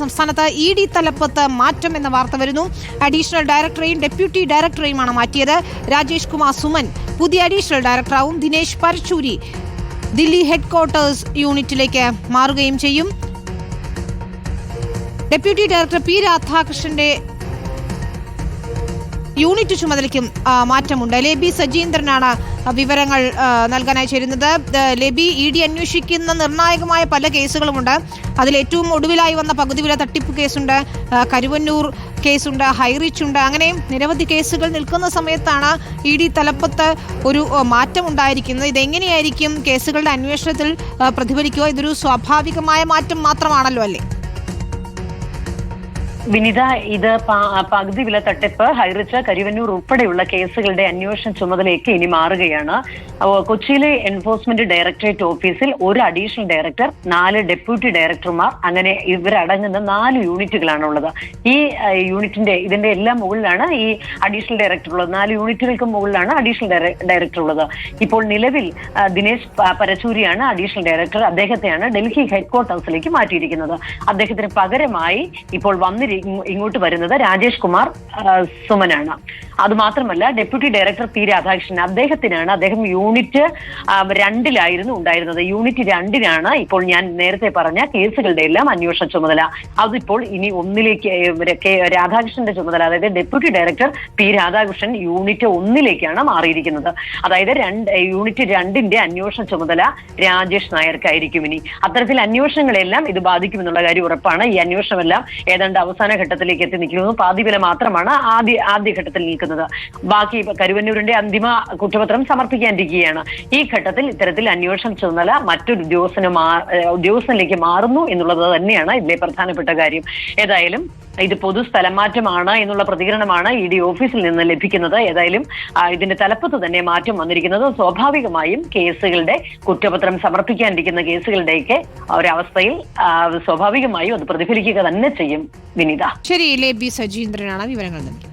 സംസ്ഥാനത്ത് ED തലപ്പത്ത് മാറ്റം എന്ന വാർത്ത വരുന്നു. അഡീഷണൽ ഡയറക്ടറെയും ഡെപ്യൂട്ടി ഡയറക്ടറെയുമാണ് മാറ്റിയത്. രാജേഷ് കുമാർ സുമൻ പുതിയ അഡീഷണൽ ഡയറക്ടറാവും. ദിനേശ് പരച്ചൂരി ദില്ലി ഹെഡ്ക്വാർട്ടേഴ്സ് യൂണിറ്റിലേക്ക് മാറുകയും ചെയ്യും. ഡെപ്യൂട്ടി ഡയറക്ടർ പി രാധാകൃഷ്ണന്റെ യൂണിറ്റ് ചുമതലയ്ക്കും മാറ്റമുണ്ട്. ലെബി സജീന്ദ്രനാണ് വിവരങ്ങൾ നൽകാനായി ചേരുന്നത്. ലെബി, ED അന്വേഷിക്കുന്ന നിർണായകമായ പല കേസുകളുമുണ്ട്. അതിൽ ഏറ്റവും ഒടുവിലായി വന്ന പകുതി വില തട്ടിപ്പ് കേസുണ്ട്, കരുവന്നൂർ കേസുണ്ട്, ഹൈറിച്ച് ഉണ്ട്. അങ്ങനെയും നിരവധി കേസുകൾ നിൽക്കുന്ന സമയത്താണ് ED തലപ്പത്ത് ഒരു മാറ്റം ഉണ്ടായിരിക്കുന്നത്. ഇതെങ്ങനെയായിരിക്കും കേസുകളുടെ അന്വേഷണത്തിൽ പ്രതിഫലിക്കുക? ഇതൊരു സ്വാഭാവികമായ മാറ്റം മാത്രമാണല്ലോ അല്ലേ? വിനിത, ഇത് പകുതി വില തട്ടിപ്പ്, ഹൈറിച്ച്, കരുവന്നൂർ ഉൾപ്പെടെയുള്ള കേസുകളുടെ അന്വേഷണ ചുമതലയ്ക്ക് ഇനി മാറുകയാണ്. കൊച്ചിയിലെ എൻഫോഴ്സ്മെന്റ് ഡയറക്ടറേറ്റ് ഓഫീസിൽ ഒരു അഡീഷണൽ ഡയറക്ടർ, 4 ഡെപ്യൂട്ടി ഡയറക്ടർമാർ, അങ്ങനെ ഇവരടങ്ങുന്ന 4 യൂണിറ്റുകളാണ് ഉള്ളത്. ഈ ഇതിന്റെ എല്ലാം മുകളിലാണ് ഈ അഡീഷണൽ ഡയറക്ടർ ഉള്ളത്. 4 യൂണിറ്റുകൾക്ക് മുകളിലാണ് അഡീഷണൽ ഡയറക്ടർ ഉള്ളത്. ഇപ്പോൾ നിലവിൽ ദിനേശ് പരച്ചൂരിയാണ് അഡീഷണൽ ഡയറക്ടർ. അദ്ദേഹത്തെയാണ് ഡൽഹി ഹെഡ്ക്വാർട്ടേഴ്സിലേക്ക് മാറ്റിയിരിക്കുന്നത്. അദ്ദേഹത്തിന് പകരമായി ഇപ്പോൾ ഇങ്ങോട്ട് വരുന്നത് രാജേഷ് കുമാർ സുമനാണ്. അതുമാത്രമല്ല, ഡെപ്യൂട്ടി ഡയറക്ടർ പി രാധാകൃഷ്ണൻ, അദ്ദേഹം യൂണിറ്റ് 2 ഉണ്ടായിരുന്നത്. യൂണിറ്റ് 2 ഇപ്പോൾ ഞാൻ നേരത്തെ പറഞ്ഞ കേസുകളുടെ എല്ലാം അന്വേഷണ ചുമതല. അതിപ്പോൾ ഇനി 1 രാധാകൃഷ്ണന്റെ ചുമതല, അതായത് deputy director P Radhakrishnan unit 1 മാറിയിരിക്കുന്നത്. അതായത് യൂണിറ്റ് 2 അന്വേഷണ ചുമതല രാജേഷ് നായർക്കായിരിക്കും. ഇനി അത്തരത്തിൽ അന്വേഷണങ്ങളെല്ലാം ഇത് ബാധിക്കുമെന്നുള്ള കാര്യം ഉറപ്പാണ്. ഈ അന്വേഷണമെല്ലാം ഏതാണ്ട് അവസാന ഘട്ടത്തിലേക്ക് എത്തി നിൽക്കുന്നു. പാതിവില മാത്രമാണ് ആദ്യ ഘട്ടത്തിൽ നിൽക്കുന്നത്. ബാക്കി കരുവന്നൂരിന്റെ അന്തിമ കുറ്റപത്രം സമർപ്പിക്കാനിരിക്കുകയാണ്. ഈ ഘട്ടത്തിൽ ഇത്തരത്തിൽ അന്വേഷണ ചുമതല മറ്റൊരു ഉദ്യോഗസ്ഥനിലേക്ക് മാറുന്നു എന്നുള്ളത് തന്നെയാണ് ഇതിലെ പ്രധാനപ്പെട്ട കാര്യം. ഏതായാലും ഇത് പൊതു സ്ഥലമാറ്റമാണ് എന്നുള്ള പ്രതികരണമാണ് ED ഓഫീസിൽ നിന്ന് ലഭിക്കുന്നത്. ഏതായാലും ഇതിന്റെ തലപ്പത്ത് തന്നെ മാറ്റം വന്നിരിക്കുന്നത് സ്വാഭാവികമായും കേസുകളുടെ കുറ്റപത്രം സമർപ്പിക്കാനിരിക്കുന്ന കേസുകളുടെയൊക്കെ ഒരവസ്ഥയിൽ സ്വാഭാവികമായും അത് പ്രതിഫലിക്കുക തന്നെ ചെയ്യും. വിനിത, ശരി. ലെബി സജീന്ദ്രനാണ് വിവരങ്ങൾ നൽകിയത്.